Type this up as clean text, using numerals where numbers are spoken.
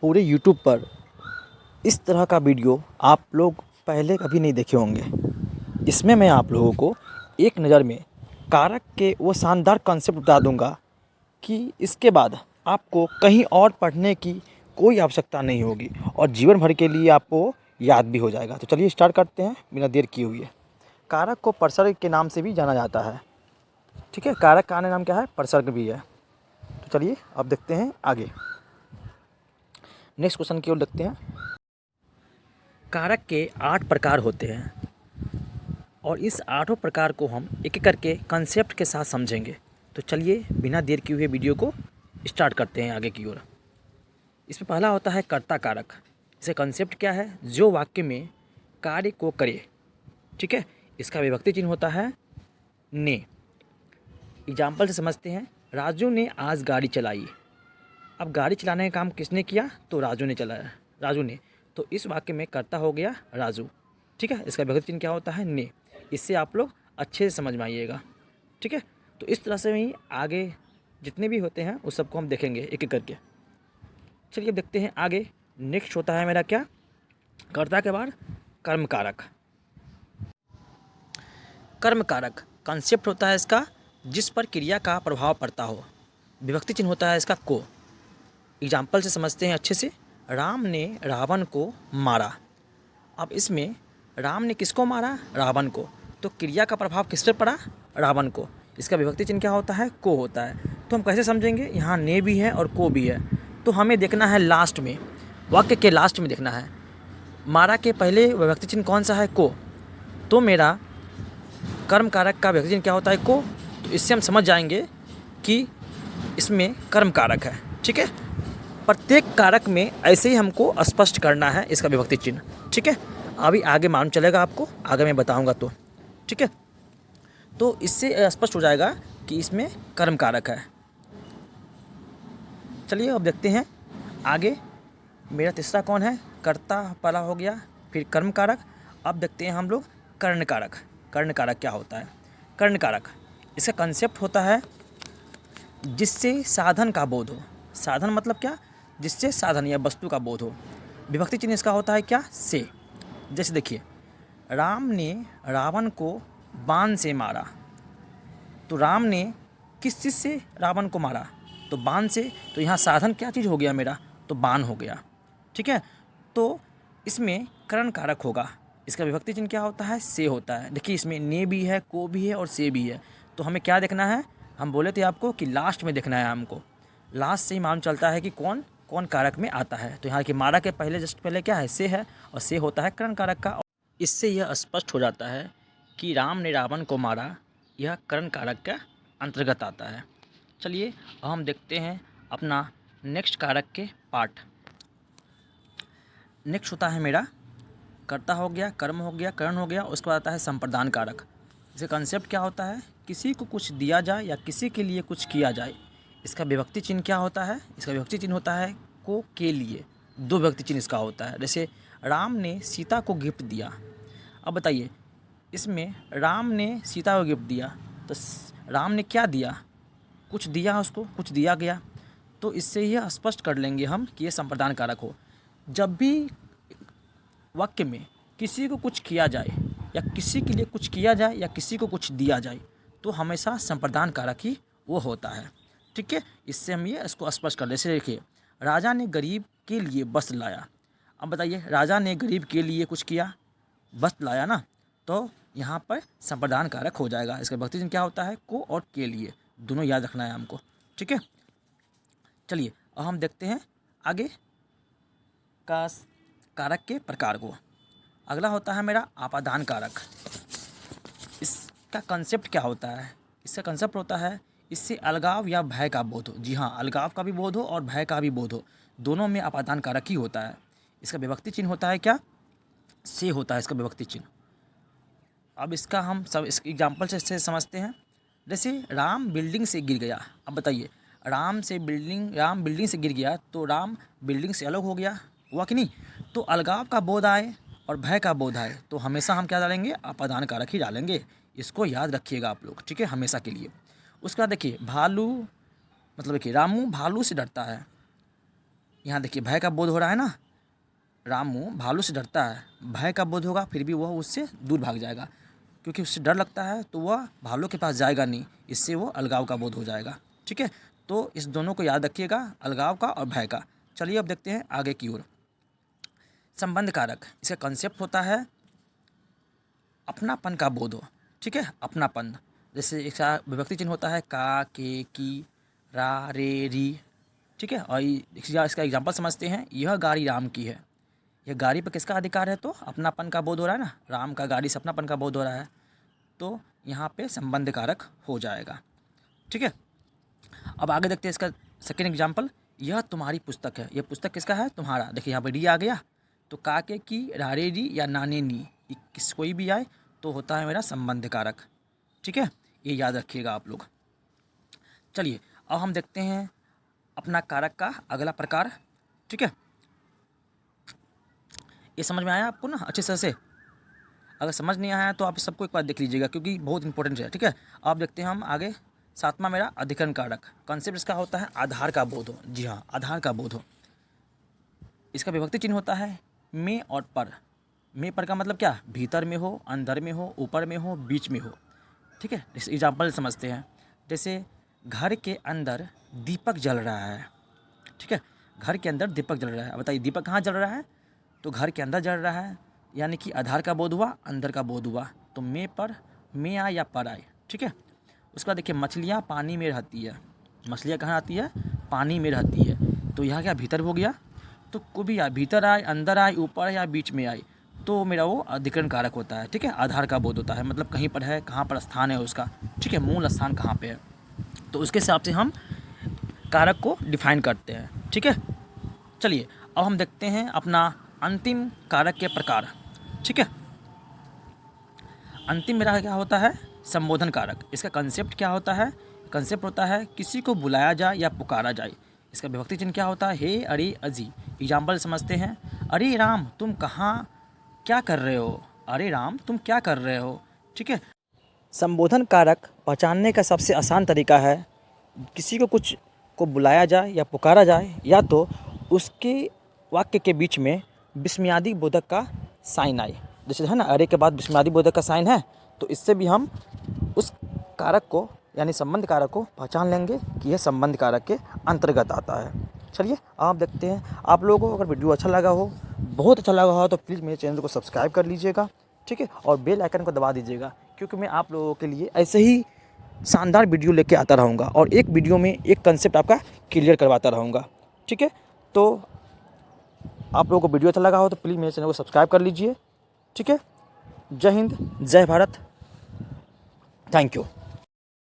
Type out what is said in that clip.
पूरे यूट्यूब पर इस तरह का वीडियो आप लोग पहले कभी नहीं देखे होंगे। इसमें मैं आप लोगों को एक नज़र में कारक के वो शानदार कॉन्सेप्ट बता दूंगा कि इसके बाद आपको कहीं और पढ़ने की कोई आवश्यकता नहीं होगी और जीवन भर के लिए आपको याद भी हो जाएगा। तो चलिए स्टार्ट करते हैं बिना देर किए हुए। कारक को प्रसर्ग के नाम से भी जाना जाता है। ठीक है, कारक का अन्य नाम क्या है? प्रसर्ग भी है। तो चलिए अब देखते हैं आगे, नेक्स्ट क्वेश्चन की ओर देखते हैं। कारक के 8 प्रकार होते हैं और इस 8 प्रकार को हम एक एक करके कंसेप्ट के साथ समझेंगे। तो चलिए बिना देर किए हुए वीडियो को स्टार्ट करते हैं आगे की ओर। इसमें पहला होता है कर्ता कारक। इसे कंसेप्ट क्या है? जो वाक्य में कार्य को करे। ठीक है, इसका विभक्ति चिन्ह होता है ने। एग्जाम्पल से समझते हैं। राजू ने आज गाड़ी चलाई। अब गाड़ी चलाने का काम किसने किया? तो राजू ने चलाया, राजू ने। तो इस वाक्य में कर्ता हो गया राजू। ठीक है, इसका विभक्ति चिन्ह क्या होता है? ने। इससे आप लोग अच्छे से समझ में आइएगा। ठीक है, तो इस तरह से ही आगे जितने भी होते हैं उस सबको हम देखेंगे एक एक करके। चलिए अब देखते हैं आगे। नेक्स्ट होता है मेरा क्या? कर्ता के बाद कर्म कारक। कर्म कारक कॉन्सेप्ट होता है इसका जिस पर क्रिया का प्रभाव पड़ता हो। विभक्ति चिन्ह होता है इसका को। एग्जाम्पल से समझते हैं अच्छे से। राम ने रावण को मारा। अब इसमें राम ने किसको मारा? रावण को। तो क्रिया का प्रभाव किस पर पड़ा? रावण को। इसका विभक्ति चिन्ह क्या होता है? को होता है। तो हम कैसे समझेंगे? यहाँ ने भी है और को भी है। तो हमें देखना है लास्ट में, वाक्य के लास्ट में देखना है। मारा के पहले विभक्ति चिन्ह कौन सा है? को। तो मेरा कर्म कारक का विभक्ति चिन्ह क्या होता है? को। तो इससे हम समझ जाएंगे कि इसमें कर्म कारक है। ठीक है, प्रत्येक कारक में ऐसे ही हमको स्पष्ट करना है इसका विभक्ति चिन्ह। ठीक है, अभी आगे मालूम चलेगा आपको, आगे मैं बताऊंगा तो। ठीक है, तो इससे स्पष्ट हो जाएगा कि इसमें कर्म कारक है। चलिए अब देखते हैं आगे। मेरा तीसरा कौन है? कर्ता पहला हो गया, फिर कर्म कारक। अब देखते हैं हम लोग कर्ण कारक। कर्ण कारक क्या होता है? कर्ण कारक इसका कंसेप्ट होता है जिससे साधन का बोध हो। साधन मतलब क्या? जिससे साधन या वस्तु का बोध हो। विभक्ति चिन्ह इसका होता है क्या? से। जैसे देखिए, राम ने रावण को बाण से मारा। तो राम ने किस चीज़ से रावण को मारा? तो बाण से। तो यहाँ साधन क्या चीज़ हो गया मेरा? तो बाण हो गया। ठीक है, तो इसमें कर्ण कारक होगा। इसका विभक्ति चिन्ह क्या होता है? से होता है। देखिए इसमें ने भी है, को भी है और से भी है। तो हमें क्या देखना है? हम बोले थे आपको कि लास्ट में देखना है हमको। लास्ट से ही मालूम चलता है कि कौन कौन कारक में आता है। तो यहाँ की मारा के पहले जस्ट पहले क्या है? से है, और से होता है कर्ण कारक का। इससे यह स्पष्ट हो जाता है कि राम ने रावण को मारा, यह कर्ण कारक का अंतर्गत आता है। चलिए अब हम देखते हैं अपना नेक्स्ट कारक के पार्ट। नेक्स्ट होता है मेरा कर्ता हो गया, कर्म हो गया, कर्ण हो गया, उसके बाद आता है संप्रदान कारक। इसका कंसेप्ट क्या होता है? किसी को कुछ दिया जाए या किसी के लिए कुछ किया जाए। इसका विभक्ति चिन्ह क्या होता है? इसका विभक्ति चिन्ह होता है को के लिए। दो विभक्ति चिन्ह इसका होता है। जैसे राम ने सीता को गिफ्ट दिया। अब बताइए, इसमें राम ने सीता को गिफ्ट दिया, तो राम ने क्या दिया? कुछ दिया, उसको कुछ दिया गया। तो इससे यह स्पष्ट कर लेंगे हम कि यह संप्रदान कारक हो। जब भी वाक्य में किसी को कुछ किया जाए या किसी के लिए कुछ किया जाए या किसी को कुछ दिया जाए तो हमेशा संप्रदान कारक ही वो होता है। ठीक है, इससे हम ये इसको स्पष्ट कर ले। जैसे देखिए, राजा ने गरीब के लिए वस्त्र लाया। अब बताइए, राजा ने गरीब के लिए कुछ किया, वस्त्र लाया ना, तो यहाँ पर संप्रदान कारक हो जाएगा। इसका विभक्ति चिन्ह क्या होता है? को और के लिए। दोनों याद रखना है हमको। ठीक है, चलिए अब हम देखते हैं आगे का कारक के प्रकार को। अगला होता है मेरा आपादान कारक। इसका कंसेप्ट क्या होता है? इसका कंसेप्ट होता है इससे अलगाव या भय का बोध हो। जी हाँ, अलगाव का भी बोध हो और भय का भी बोध हो, दोनों में आपादान कारक ही होता है। इसका विभक्ति चिन्ह होता है क्या? से होता है इसका विभक्ति चिन्ह। अब इसका हम सब इस एग्जाम्पल से समझते हैं। जैसे राम बिल्डिंग से गिर गया। अब बताइए, राम बिल्डिंग से गिर गया तो राम बिल्डिंग से अलग हो गया, हुआ कि नहीं? तो अलगाव का बोध आए और भय का बोध आए तो हमेशा हम क्या डालेंगे? आपादान कारक ही डालेंगे। इसको याद रखिएगा आप लोग। ठीक है, हमेशा के लिए। उसके बाद देखिए, भालू मतलब देखिए, रामू भालू से डरता है। यहाँ देखिए भय का बोध हो रहा है ना, रामू भालू से डरता है, भय का बोध होगा फिर भी वह उससे दूर भाग जाएगा, क्योंकि उससे डर लगता है तो वह भालू के पास जाएगा नहीं, इससे वो अलगाव का बोध हो जाएगा। ठीक है, तो इस दोनों को याद रखिएगा, अलगाव का और भय का। चलिए अब देखते हैं आगे की ओर। संबंध कारक, इसका कंसेप्ट होता है अपनापन का बोध हो। ठीक है, अपनापन, जैसे इसका विभक्ति चिन्ह होता है का, के, की, रा, रे, री। ठीक है, और इसका एग्जाम्पल समझते हैं, यह गाड़ी राम की है। यह गाड़ी पर किसका अधिकार है, तो अपनापन का बोध हो रहा है ना, राम का गाड़ी से अपनापन का बोध हो रहा है, तो यहाँ पे संबंध कारक हो जाएगा। ठीक है, अब आगे देखते हैं इसका सेकेंड एग्जाम्पल, यह तुम्हारी पुस्तक है। यह पुस्तक किसका है, तुम्हारा। देखिए यहाँ पर री आ गया, तो का, के, की, रारे, री या नाने, नी, किस कोई भी आए तो होता है मेरा संबंध कारक। ठीक है, ये याद रखिएगा आप लोग। चलिए अब हम देखते हैं अपना कारक का अगला प्रकार। ठीक है, ये समझ में आया आपको ना अच्छे से? अगर समझ नहीं आया तो आप सबको एक बार देख लीजिएगा, क्योंकि बहुत इंपॉर्टेंट है। ठीक है, आप देखते हैं हम आगे, सातवां मेरा अधिकरण कारक। कंसेप्ट इसका होता है आधार का बोध हो। जी हाँ, आधार का बोध हो। इसका विभक्ति चिन्ह होता है में और पर। में पर का मतलब क्या, भीतर में हो, अंदर में हो, ऊपर में हो, बीच में हो। ठीक है, इस एग्जाम्पल समझते हैं। जैसे घर के अंदर दीपक जल रहा है। ठीक है, घर के अंदर दीपक जल रहा है। अब बताइए दीपक कहाँ जल रहा है, तो घर के अंदर जल रहा है, यानी कि आधार का बोध हुआ, अंदर का बोध हुआ। तो में पर, में आए या पर आए। ठीक है, उसके बाद देखिए मछलियाँ पानी में रहती है। मछलियाँ कहाँ आती है, पानी में रहती है। तो यहाँ क्या भीतर हो गया, तो कोई भी आए, भीतर आए, अंदर आए, ऊपर या बीच में आए, तो मेरा वो अधिकरण कारक होता है। ठीक है, आधार का बोध होता है, मतलब कहीं पर है, कहाँ पर स्थान है उसका। ठीक है, मूल स्थान कहाँ पे है, तो उसके हिसाब से हम कारक को डिफाइन करते हैं। ठीक है, चलिए अब हम देखते हैं अपना अंतिम कारक के प्रकार। ठीक है, अंतिम मेरा क्या होता है, संबोधन कारक। इसका कंसेप्ट क्या होता है, कंसेप्ट होता है किसी को बुलाया जाए या पुकारा जाए। इसका विभक्ति चिन्ह क्या होता है, हे, अरे, अजी। एग्जाम्पल समझते हैं, अरे राम तुम कहाँ क्या कर रहे हो, अरे राम तुम क्या कर रहे हो। ठीक है, संबोधन कारक पहचानने का सबसे आसान तरीका है, किसी को कुछ को बुलाया जाए या पुकारा जाए, या तो उसके वाक्य के बीच में विस्मयादि बोधक का साइन आए। जैसे है ना, अरे के बाद विस्मयादि बोधक का साइन है, तो इससे भी हम उस कारक को यानी संबंध कारक को पहचान लेंगे कि यह संबंध कारक के अंतर्गत आता है। चलिए आप देखते हैं, आप लोगों को अगर वीडियो अच्छा लगा हो, बहुत अच्छा लगा हो, तो प्लीज़ मेरे चैनल को सब्सक्राइब कर लीजिएगा। ठीक है, और बेल आइकन को दबा दीजिएगा, क्योंकि मैं आप लोगों के लिए ऐसे ही शानदार वीडियो लेके आता रहूँगा, और एक वीडियो में एक कंसेप्ट आपका क्लियर करवाता रहूँगा। ठीक है, तो आप लोगों को वीडियो अच्छा लगा हो तो प्लीज़ मेरे चैनल को सब्सक्राइब कर लीजिए। ठीक है, जय हिंद, जय भारत, थैंक यू।